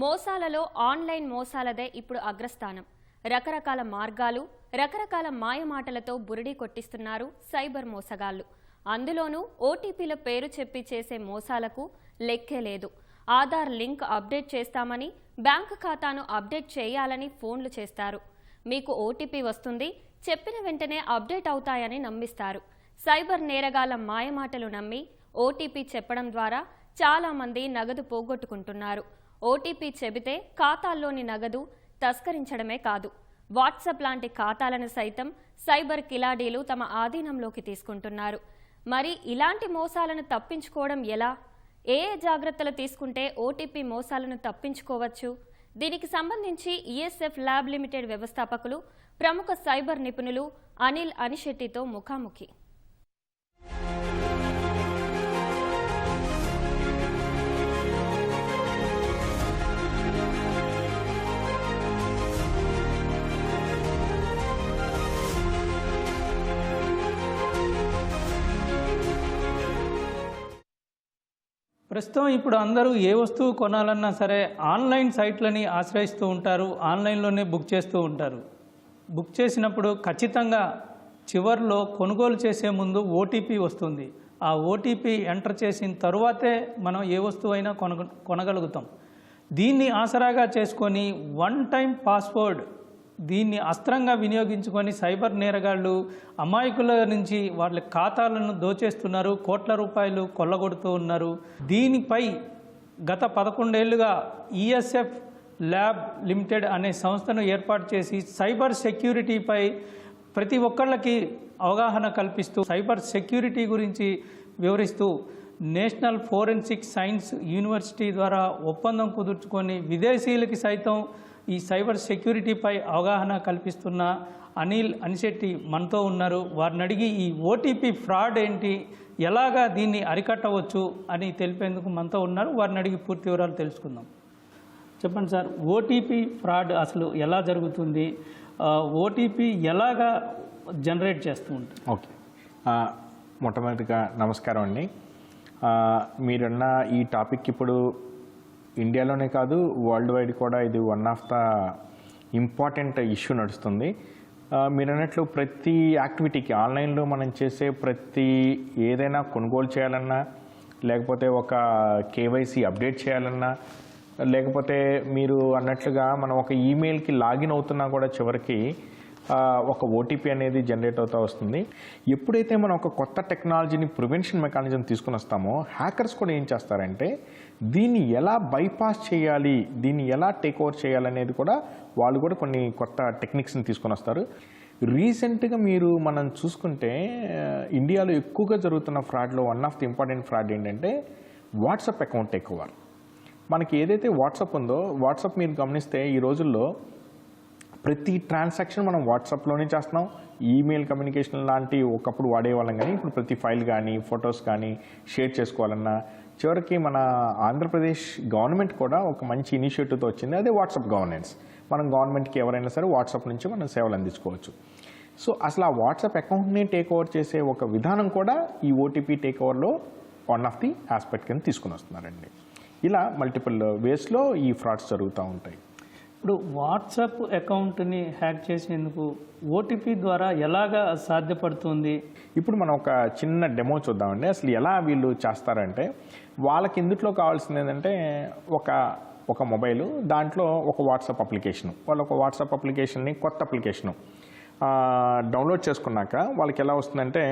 మోసాలలో online మోసాలదే ఇప్పుడు అగ్రస్థానం. రకరకాల మార్గాలు, రకరకాల మాయమాటలతో బురిడీ కొట్టిస్తున్నారు సైబర్ మోసగాళ్లు. అందులోనూ ఓటీపీల పేరు చెప్పి చేసే మోసాలకు లెక్కే లేదు. ఆధార్ లింక్ అప్డేట్ చేస్తామని, బ్యాంకు ఖాతాను అప్డేట్ చేయాలని ఫోన్లు చేస్తారు. మీకు ఓటీపీ వస్తుంది, చెప్పిన వెంటనే అప్డేట్ అవుతాయని నమ్మిస్తారు. సైబర్ నేరగాళ్ల మాయమాటలు నమ్మి ఓటీపీ చెప్పడం ద్వారా చాలా మంది నగదు పోగొట్టుకుంటున్నారు. ఓటీపీ చెబితే ఖాతాల్లోని నగదు తస్కరించడమే కాదు, వాట్సాప్ లాంటి ఖాతాలను సైతం సైబర్ కిలాడీలు తమ ఆధీనంలోకి తీసుకుంటున్నారు. మరి ఇలాంటి మోసాలను తప్పించుకోవడం ఎలా? ఏ జాగ్రత్తలు తీసుకుంటే ఓటీపీ మోసాలను తప్పించుకోవచ్చు? దీనికి సంబంధించి ఈఎస్ఎఫ్ ల్యాబ్ లిమిటెడ్ వ్యవస్థాపకులు, ప్రముఖ సైబర్ నిపుణులు అనిల్ అనిశెట్టితో ముఖాముఖి. ప్రస్తుతం ఇప్పుడు అందరూ ఏ వస్తువు కొనాలన్నా సరే ఆన్లైన్ సైట్లని ఆశ్రయిస్తూ ఉంటారు, ఆన్లైన్లోనే బుక్ చేస్తూ ఉంటారు. బుక్ చేసినప్పుడు ఖచ్చితంగా చివర్లో కొనుగోలు చేసే ముందు ఓటీపీ వస్తుంది. ఆ ఓటీపీ ఎంటర్ చేసిన తరువాతే మనం ఏ వస్తువు అయినా కొనగలుగుతాం. దీన్ని ఆసరాగా చేసుకొని వన్ టైం పాస్వర్డ్ దీన్ని అస్త్రంగా వినియోగించుకొని సైబర్ నేరగాళ్ళు అమాయకుల నుంచి వాళ్ళ ఖాతాలను దోచేస్తున్నారు, కోట్ల రూపాయలు కొల్లగొడుతూ ఉన్నారు. దీనిపై గత 11 ఏళ్లుగా ఈఎస్ఎఫ్ ల్యాబ్ లిమిటెడ్ అనే సంస్థను ఏర్పాటు చేసి సైబర్ సెక్యూరిటీపై ప్రతి ఒక్కళ్ళకి అవగాహన కల్పిస్తూ సైబర్ సెక్యూరిటీ గురించి వివరిస్తూ నేషనల్ ఫోరెన్సిక్ సైన్స్ యూనివర్సిటీ ద్వారా ఒప్పందం కుదుర్చుకొని విదేశీయులకి సైతం ఈ సైబర్ సెక్యూరిటీపై అవగాహన కల్పిస్తున్న అనిల్ అనిశెట్టి మనతో ఉన్నారు. వారిని అడిగి ఈ ఓటీపీ ఫ్రాడ్ ఏంటి, ఎలాగా దీన్ని అరికట్టవచ్చు అని తెలిపేందుకు మనతో ఉన్నారు. వారిని అడిగి పూర్తి వివరాలు తెలుసుకుందాం. చెప్పండి సార్, ఓటీపీ ఫ్రాడ్ అసలు ఎలా జరుగుతుంది, ఓటీపీ ఎలాగా జనరేట్ చేస్తూ ఉంటుంది? ఓకే, మొట్టమొదటిగా నమస్కారం అండి. మీరున్న ఈ టాపిక్ ఇప్పుడు ఇండియాలోనే కాదు, వరల్డ్ వైడ్ కూడా ఇది one of the important issue నడుస్తుంది. మీరు అన్నట్లు ప్రతి యాక్టివిటీకి ఆన్లైన్లో మనం చేసే ప్రతి ఏదైనా కొనుగోలు చేయాలన్నా, లేకపోతే ఒక కేవైసీ అప్డేట్ చేయాలన్నా, లేకపోతే మీరు అన్నట్లుగా మనం ఒక ఈమెయిల్కి లాగిన్ అవుతున్నా కూడా చివరికి ఒక ఓటీపీ అనేది జనరేట్ అవుతూ వస్తుంది. ఎప్పుడైతే మనం ఒక కొత్త టెక్నాలజీని ప్రివెన్షన్ మెకానిజం తీసుకుని వస్తామో హ్యాకర్స్ కూడా ఏం చేస్తారంటే దీన్ని ఎలా బైపాస్ చేయాలి, దీన్ని ఎలా టేక్ ఓవర్ చేయాలనేది కూడా వాళ్ళు కూడా కొన్ని కొత్త టెక్నిక్స్ని తీసుకొని వస్తారు. రీసెంట్గా మనం చూసుకుంటే ఇండియాలో ఎక్కువగా జరుగుతున్న ఫ్రాడ్లో one of the important fraud ఏంటంటే వాట్సాప్ అకౌంట్ టేక్ ఓవర్. మనకి ఏదైతే వాట్సాప్ ఉందో, వాట్సాప్ మీరు గమనిస్తే ఈ రోజుల్లో ప్రతి ట్రాన్సాక్షన్ మనం వాట్సాప్లోనే చేస్తున్నాం. ఈమెయిల్ కమ్యూనికేషన్ లాంటి ఒకప్పుడు వాడేవాళ్ళం, కానీ ఇప్పుడు ప్రతి ఫైల్ కానీ ఫొటోస్ కానీ షేర్ చేసుకోవాలన్నా, చివరికి మన ఆంధ్రప్రదేశ్ గవర్నమెంట్ కూడా ఒక మంచి ఇనిషియేటివ్తో వచ్చింది, అదే వాట్సాప్ గవర్నెన్స్. మనం గవర్నమెంట్కి ఎవరైనా సరే వాట్సాప్ నుంచి మనం సేవలు అందించుకోవచ్చు. సో అసలు ఆ వాట్సాప్ అకౌంట్ని టేక్ ఓవర్ చేసే ఒక విధానం కూడా ఈ ఓటీపీ టేక్ ఓవర్లో వన్ ఆఫ్ ది ఆస్పెక్ట్ కింద తీసుకుని వస్తున్నారండి. ఇలా మల్టిపుల్ వేస్లో ఈ ఫ్రాడ్స్ జరుగుతూ ఉంటాయి. ఇప్పుడు వాట్సాప్ అకౌంట్ని హ్యాక్ చేసేందుకు ఓటీపీ ద్వారా ఎలాగా సాధ్యపడుతుంది? ఇప్పుడు మనం ఒక చిన్న డెమో చూద్దామండి. అసలు ఎలా వీళ్ళు చేస్తారంటే, వాళ్ళకి ఇందులో కావాల్సింది ఏంటంటే ఒక మొబైలు, దాంట్లో ఒక వాట్సాప్ అప్లికేషను, వాళ్ళు ఒక వాట్సాప్ అప్లికేషన్ని కొత్త అప్లికేషను డౌన్లోడ్ చేసుకున్నాక వాళ్ళకి ఎలా వస్తుందంటే,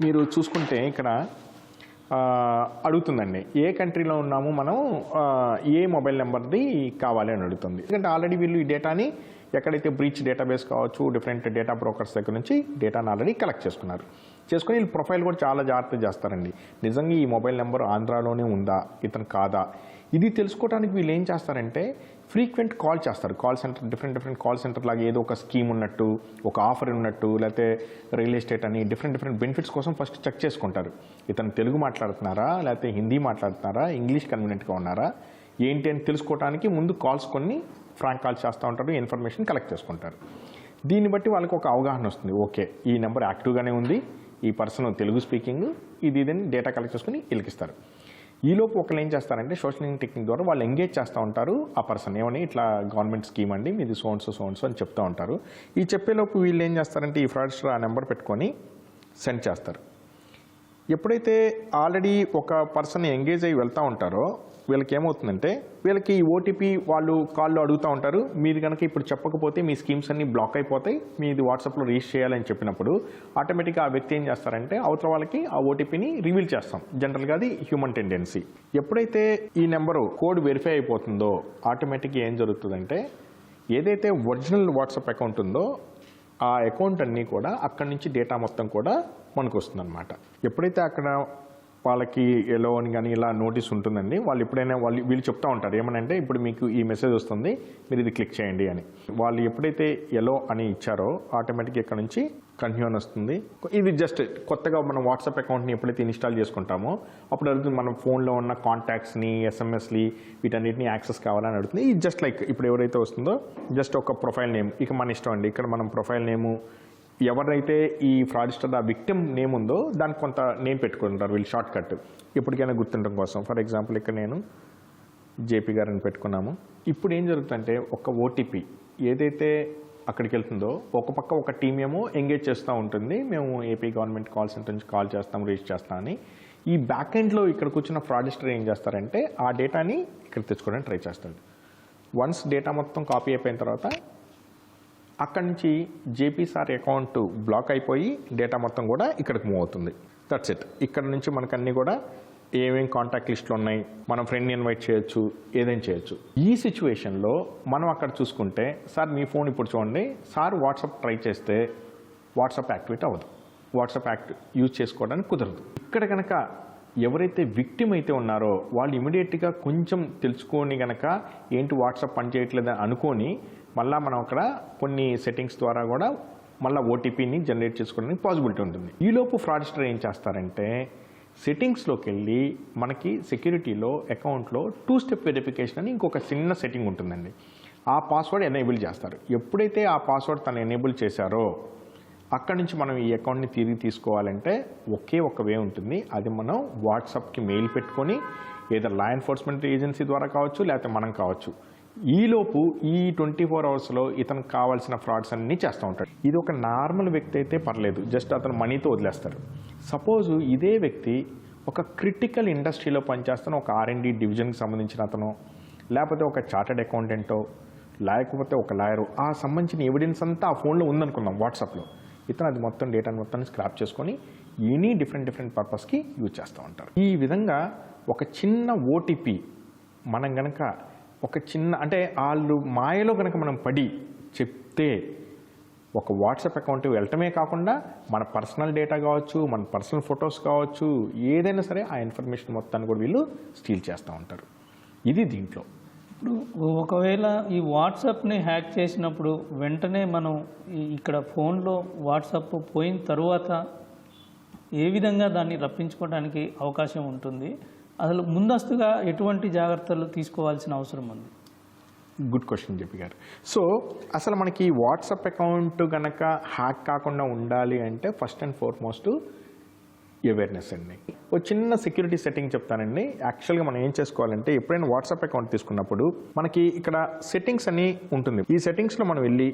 మీరు చూసుకుంటే ఇక్కడ అడుగుతుందండి ఏ కంట్రీలో ఉన్నాము మనం, ఏ మొబైల్ నెంబర్ది కావాలి అని అడుగుతుంది. ఎందుకంటే ఆల్రెడీ వీళ్ళు ఈ డేటాని ఎక్కడైతే బ్రీచ్ డేటాబేస్ కావచ్చు, డిఫరెంట్ డేటా బ్రోకర్స్ దగ్గర నుంచి డేటాను ఆల్రెడీ కలెక్ట్ చేసుకుని వీళ్ళు ప్రొఫైల్ కూడా చాలా జాగ్రత్తగా చేస్తారండి. నిజంగా ఈ మొబైల్ నెంబర్ ఆంధ్రాలోనే ఉందా, ఇతను కాదా, ఇది తెలుసుకోవడానికి వీళ్ళు ఏం చేస్తారంటే ఫ్రీక్వెంట్ కాల్ చేస్తారు. Call centre, different call centre లాగా ఏదో ఒక స్కీమ్ ఉన్నట్టు, ఒక ఆఫర్ ఉన్నట్టు, లేకపోతే రియల్ ఎస్టేట్ అని డిఫరెంట్ బెనిఫిట్స్ కోసం ఫస్ట్ చెక్ చేసుకుంటారు. ఇతను తెలుగు మాట్లాడుతున్నారా, లేకపోతే హిందీ మాట్లాడుతున్నారా, ఇంగ్లీష్ కన్వీనియంట్గా ఉన్నారా ఏంటి అని తెలుసుకోవడానికి ముందు కాల్స్ కొన్ని ఫ్రాంక్ కాల్స్ చేస్తూ ఉంటారు, ఇన్ఫర్మేషన్ కలెక్ట్ చేసుకుంటారు. దీన్ని బట్టి వాళ్ళకి ఒక అవగాహన వస్తుంది. ఓకే, ఈ నెంబర్ యాక్టివ్గానే ఉంది, ఈ పర్సన్ తెలుగు స్పీకింగ్, ఇది డేటా కలెక్ట్ చేసుకుని ఇలికిస్తారు. ఈలోపు ఒకళ్ళు ఏం చేస్తారంటే సోషల్ మీడియా టెక్నిక్ ద్వారా వాళ్ళు ఎంగేజ్ చేస్తూ ఉంటారు ఆ పర్సన్ ఏమని ఇట్లా గవర్నమెంట్ స్కీమ్ అండి మీది సోన్సో అని చెప్తూ ఉంటారు. ఈ చెప్పేలోపు వీళ్ళు ఏం చేస్తారంటే ఈ ఫ్రాడ్స్టర్ ఆ నెంబర్ పెట్టుకొని సెండ్ చేస్తారు. ఎప్పుడైతే ఆల్రెడీ ఒక పర్సన్ ఎంగేజ్ అయ్యి వెళ్తూ ఉంటారో వీళ్ళకి ఏమవుతుందంటే వీళ్ళకి ఈ ఓటీపీ వాళ్ళు కాల్లో అడుగుతూ ఉంటారు. మీరు కనుక ఇప్పుడు చెప్పకపోతే మీ స్కీమ్స్ అన్నీ బ్లాక్ అయిపోతాయి, మీది వాట్సాప్లో రిజిస్టర్ చేయాలని చెప్పినప్పుడు ఆటోమేటిక్గా ఆ వ్యక్తి ఏం చేస్తారంటే అవతల వాళ్ళకి ఆ ఓటీపీని రివీల్ చేస్తాం. జనరల్గా అది హ్యూమన్ టెండెన్సీ. ఎప్పుడైతే ఈ నెంబరు కోడ్ వెరిఫై అయిపోతుందో ఆటోమేటిక్గా ఏం జరుగుతుందంటే ఏదైతే ఒరిజినల్ వాట్సాప్ అకౌంట్ ఉందో ఆ అకౌంట్ అన్నీ కూడా అక్కడి నుంచి డేటా మొత్తం కూడా మనకు వస్తుందన్నమాట. ఎప్పుడైతే అక్కడ వాళ్ళకి ఎలో అని కానీ ఇలా నోటీస్ ఉంటుందండి, వాళ్ళు ఎప్పుడైనా వీళ్ళు చెప్తూ ఉంటారు ఏమనంటే ఇప్పుడు మీకు ఈ మెసేజ్ వస్తుంది మీరు ఇది క్లిక్ చేయండి అని. వాళ్ళు ఎప్పుడైతే ఎలో అని ఇచ్చారో ఆటోమేటిక్గా ఇక్కడ నుంచి కంటిన్యూ అని వస్తుంది. ఇది జస్ట్ కొత్తగా మనం వాట్సాప్ అకౌంట్ని ఎప్పుడైతే ఇన్స్టాల్ చేసుకుంటామో అప్పుడు అడుగుతుంది మన ఫోన్లో ఉన్న కాంటాక్ట్స్ని ఎస్ఎంఎస్ని వీటన్నిటిని యాక్సెస్ కావాలని అడుగుతుంది. ఇది జస్ట్ లైక్ ఇప్పుడు ఎవరైతే వస్తుందో జస్ట్ ఒక ప్రొఫైల్ నేమ్ ఇక మన ఇష్టం అండి. ఇక్కడ మనం ప్రొఫైల్ నేము ఎవరైతే ఈ ఫ్రాడ్స్టర్ ఆ విక్టిమ్ నేమ్ ఉందో దానికి కొంత నేమ్ పెట్టుకుంటారు వీళ్ళు షార్ట్ కట్ ఎప్పటికైనా గుర్తుండడం కోసం. ఫర్ ఎగ్జాంపుల్ ఇక్కడ నేను జేపీ గారిని పెట్టుకున్నాము. ఇప్పుడు ఏం జరుగుతుందంటే ఒక ఓటీపీ ఏదైతే అక్కడికి వెళ్తుందో ఒక పక్క ఒక టీం ఏమో ఎంగేజ్ చేస్తూ ఉంటుంది, మేము ఏపీ గవర్నమెంట్ కాల్ సెంటర్ నుంచి కాల్ చేస్తాం రిజిస్టర్ చేస్తాం అని. ఈ బ్యాక్ ఎండ్లో ఇక్కడ కూర్చున్న ఫ్రాడ్స్టర్ ఏం చేస్తారంటే ఆ డేటాని ఇక్కడ తెచ్చుకోవడానికి ట్రై చేస్తాడు. వన్స్ డేటా మొత్తం కాపీ అయిపోయిన తర్వాత అక్కడి నుంచి జేపీ సార్ అకౌంట్ బ్లాక్ అయిపోయి డేటా మొత్తం కూడా ఇక్కడికి మూవ్ అవుతుంది. That's it. ఇక్కడ నుంచి మనకు అన్నీ కూడా ఏమేమి కాంటాక్ట్ లిస్టులు ఉన్నాయి, మనం ఫ్రెండ్ని ఇన్వైట్ చేయొచ్చు, ఏదైనా చేయొచ్చు. ఈ సిచ్యువేషన్లో మనం అక్కడ చూసుకుంటే సార్ మీ ఫోన్ ఇప్పుడు చూడండి, సార్ వాట్సాప్ ట్రై చేస్తే వాట్సాప్ యాక్టివేట్ అవ్వదు, వాట్సాప్ యూజ్ చేసుకోవడానికి కుదరదు. ఇక్కడ కనుక ఎవరైతే విక్టిమ్ అయితే ఉన్నారో వాళ్ళు ఇమీడియట్గా కొంచెం తెలుసుకొని కనుక ఏంటి వాట్సాప్ పనిచేయట్లేదని అనుకొని మళ్ళీ మనం అక్కడ కొన్ని సెట్టింగ్స్ ద్వారా కూడా మళ్ళీ ఓటీపీని జనరేట్ చేసుకోవడానికి పాసిబిలిటీ ఉంటుంది. ఈలోపు ఫ్రాడ్స్టర్ ఏం చేస్తారంటే సెట్టింగ్స్లోకి వెళ్ళి మనకి సెక్యూరిటీలో అకౌంట్లో 2 స్టెప్ వెరిఫికేషన్ అని ఇంకొక చిన్న సెట్టింగ్ ఉంటుందండి. ఆ పాస్వర్డ్ ఎనేబుల్ చేస్తారు. ఎప్పుడైతే ఆ పాస్వర్డ్ తను ఎనేబుల్ చేశారో అక్కడి నుంచి మనం ఈ అకౌంట్ని తిరిగి తీసుకోవాలంటే ఒకే ఒక వే ఉంటుంది. అది మనం వాట్సాప్కి మెయిల్ పెట్టుకొని ఏదో లా ఎన్ఫోర్స్మెంట్ ఏజెన్సీ ద్వారా కావచ్చు లేకపోతే మనం కావచ్చు. ఈలోపు ఈ 24 అవర్స్లో ఇతనికి కావాల్సిన ఫ్రాడ్స్ అన్నీ చేస్తూ ఉంటాడు. ఇది ఒక నార్మల్ వ్యక్తి అయితే పర్లేదు, జస్ట్ అతను మనీతో వదిలేస్తారు. సపోజు ఇదే వ్యక్తి ఒక క్రిటికల్ ఇండస్ట్రీలో పనిచేస్తున్న ఒక R&D డివిజన్కి సంబంధించిన అతను, లేకపోతే ఒక చార్టెడ్ అకౌంటెంటో, లేకపోతే ఒక లాయరు, ఆ సంబంధించిన ఎవిడెన్స్ అంతా ఆ ఫోన్లో ఉందనుకుందాం వాట్సాప్లో. ఇతను అది మొత్తం డేటాను మొత్తాన్ని స్క్రాప్ చేసుకొని ఎనీ డిఫరెంట్ పర్పస్కి యూజ్ చేస్తూ ఉంటారు. ఈ విధంగా ఒక చిన్న ఓటీపీ మనం కనుక ఒక చిన్న అంటే వాళ్ళు మాయలో కనుక మనం పడి చెప్తే ఒక వాట్సాప్ అకౌంట్ వెళ్ళటమే కాకుండా మన పర్సనల్ డేటా కావచ్చు, మన పర్సనల్ ఫొటోస్ కావచ్చు, ఏదైనా సరే ఆ ఇన్ఫర్మేషన్ మొత్తాన్ని కూడా వీళ్ళు స్టీల్ చేస్తూ ఉంటారు. ఇది దీంట్లో. ఇప్పుడు ఒకవేళ ఈ వాట్సాప్ని హ్యాక్ చేసినప్పుడు వెంటనే మనం ఇక్కడ ఫోన్లో వాట్సాప్ పోయిన తరువాత ఏ విధంగా దాన్ని రప్పించుకోవడానికి అవకాశం ఉంటుంది? అసలు ముందస్తుగా ఎటువంటి జాగ్రత్తలు తీసుకోవాల్సిన అవసరం ఉంది? గుడ్ క్వశ్చన్ జేపీ గారు. సో అసలు మనకి వాట్సాప్ అకౌంట్ కనుక హ్యాక్ కాకుండా ఉండాలి అంటే ఫస్ట్ అండ్ ఫార్మోస్ట్ అవేర్నెస్ అండి. ఒక చిన్న సెక్యూరిటీ సెట్టింగ్ చెప్తానండి. యాక్చువల్గా మనం ఏం చేసుకోవాలంటే ఎప్పుడైనా వాట్సాప్ అకౌంట్ తీసుకున్నప్పుడు మనకి ఇక్కడ సెట్టింగ్స్ అని ఉంటుంది. ఈ సెట్టింగ్స్లో మనం వెళ్ళి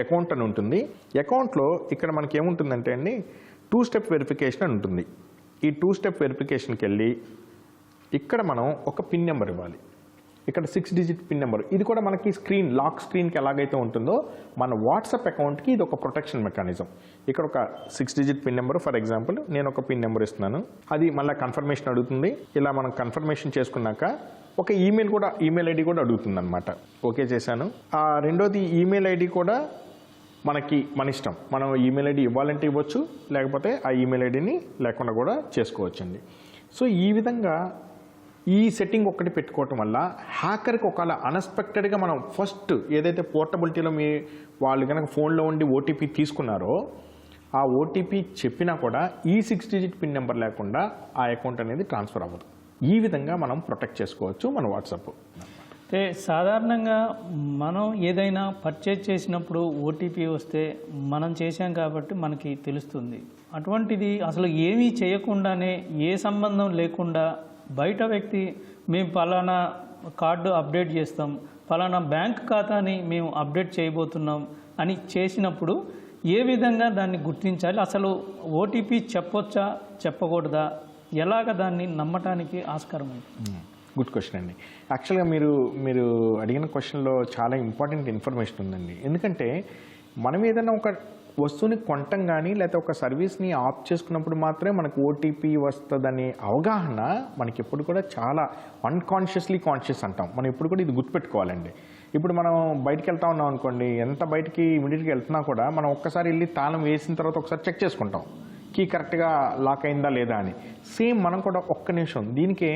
అకౌంట్ అని ఉంటుంది. అకౌంట్లో ఇక్కడ మనకి ఏముంటుందంటే అండి 2 స్టెప్ వెరిఫికేషన్ అని ఉంటుంది. ఈ 2 స్టెప్ వెరిఫికేషన్కి వెళ్ళి ఇక్కడ మనం ఒక పిన్ నెంబర్ ఇవ్వాలి. ఇక్కడ 6 డిజిట్ పిన్ నెంబర్. ఇది కూడా మనకి లాక్ స్క్రీన్కి ఎలాగైతే ఉంటుందో మన వాట్సాప్ అకౌంట్కి ఇది ఒక ప్రొటెక్షన్ మెకానిజం. ఇక్కడ ఒక 6 digit pin number, for example నేను ఒక పిన్ నెంబర్ ఇస్తున్నాను, అది మళ్ళీ కన్ఫర్మేషన్ అడుగుతుంది. ఇలా మనం కన్ఫర్మేషన్ చేసుకున్నాక ఒక ఈమెయిల్ ఐడి కూడా అడుగుతుంది అనమాట. ఓకే చేశాను. ఆ రెండోది ఈమెయిల్ ఐడి కూడా మన ఇష్టం. మనం ఈమెయిల్ ఐడి ఇవ్వాలంటే ఇవ్వచ్చు, లేకపోతే ఆ ఈమెయిల్ ఐడిని లేకుండా కూడా చేసుకోవచ్చండి. సో ఈ విధంగా ఈ సెట్టింగ్ ఒక్కటి పెట్టుకోవటం వల్ల హ్యాకర్కి ఒకవేళ అన్ఎక్స్పెక్టెడ్గా మనం ఫస్ట్ ఏదైతే పోర్టబిలిటీలో వాళ్ళు కనుక ఫోన్లో ఉండి ఓటీపీ తీసుకున్నారో ఆ ఓటీపీ చెప్పినా కూడా ఈ 6 డిజిట్ పిన్ నెంబర్ లేకుండా ఆ అకౌంట్ అనేది ట్రాన్స్ఫర్ అవ్వదు. ఈ విధంగా మనం ప్రొటెక్ట్ చేసుకోవచ్చు మన వాట్సాప్. అంటే సాధారణంగా మనం ఏదైనా పర్చేజ్ చేసినప్పుడు ఓటీపీ వస్తే మనం చేశాం కాబట్టి మనకి తెలుస్తుంది. అటువంటిది అసలు ఏమీ చేయకుండానే ఏ సంబంధం లేకుండా బయట వ్యక్తి మేము పలానా కార్డు అప్డేట్ చేస్తాం, పలానా బ్యాంక్ ఖాతాని మేము అప్డేట్ చేయబోతున్నాం అని చేసినప్పుడు ఏ విధంగా దాన్ని గుర్తించాలి? అసలు ఓటీపీ చెప్పొచ్చా చెప్పకూడదా? ఎలాగ దాన్ని నమ్మటానికి ఆస్కారం ఉంది? గుడ్ క్వశ్చన్ అండి. యాక్చువల్గా మీరు అడిగిన క్వశ్చన్లో చాలా ఇంపార్టెంట్ ఇన్ఫర్మేషన్ ఉందండి. ఎందుకంటే మనం ఏదైనా ఒక వస్తువుని కొనటం కానీ లేకపోతే ఒక సర్వీస్ని ఆఫ్ చేసుకున్నప్పుడు మాత్రమే మనకు ఓటీపీ వస్తుందనే అవగాహన మనకి ఎప్పుడు కూడా చాలా అన్కాన్షియస్లీ కాన్షియస్ అంటాం. మనం ఎప్పుడు కూడా ఇది గుర్తుపెట్టుకోవాలండి. ఇప్పుడు మనం బయటికి వెళ్తా ఉన్నాం అనుకోండి, ఎంత బయటికి ఇమీడియట్గా వెళ్తున్నా కూడా మనం ఒక్కసారి వెళ్ళి తాళం వేసిన తర్వాత ఒకసారి చెక్ చేసుకుంటాం కీ కరెక్ట్గా లాక్ అయిందా లేదా అని. సేమ్ మనం కూడా ఒక్క నిమిషం, దీనికే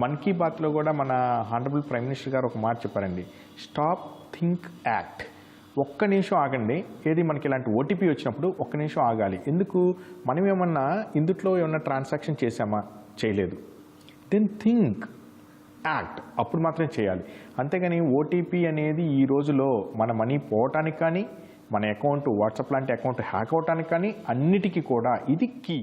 మన్ కీ బాత్లో కూడా మన హానరబుల్ ప్రైమ్ మినిస్టర్ గారు ఒక మాట చెప్పారండి, స్టాప్, థింక్, యాక్ట్. ఒక్క నిమిషం ఆగండి. ఏది మనకి ఇలాంటి ఓటీపీ వచ్చినప్పుడు ఒక్క నిమిషం ఆగాలి. ఎందుకు? మనం ఏమన్నా ఇందుట్లో ఏమన్నా ట్రాన్సాక్షన్ చేసామా? చేయలేదు. దెన్ థింక్, యాక్ట్, అప్పుడు మాత్రం చేయాలి. అంతేగాని ఓటీపీ అనేది ఈ రోజులో మన మనీ పోవటానికి కానీ మన అకౌంట్ వాట్సాప్ లాంటి అకౌంట్ హ్యాక్ అవటానికి కానీ అన్నిటికీ కూడా ఇది కీ.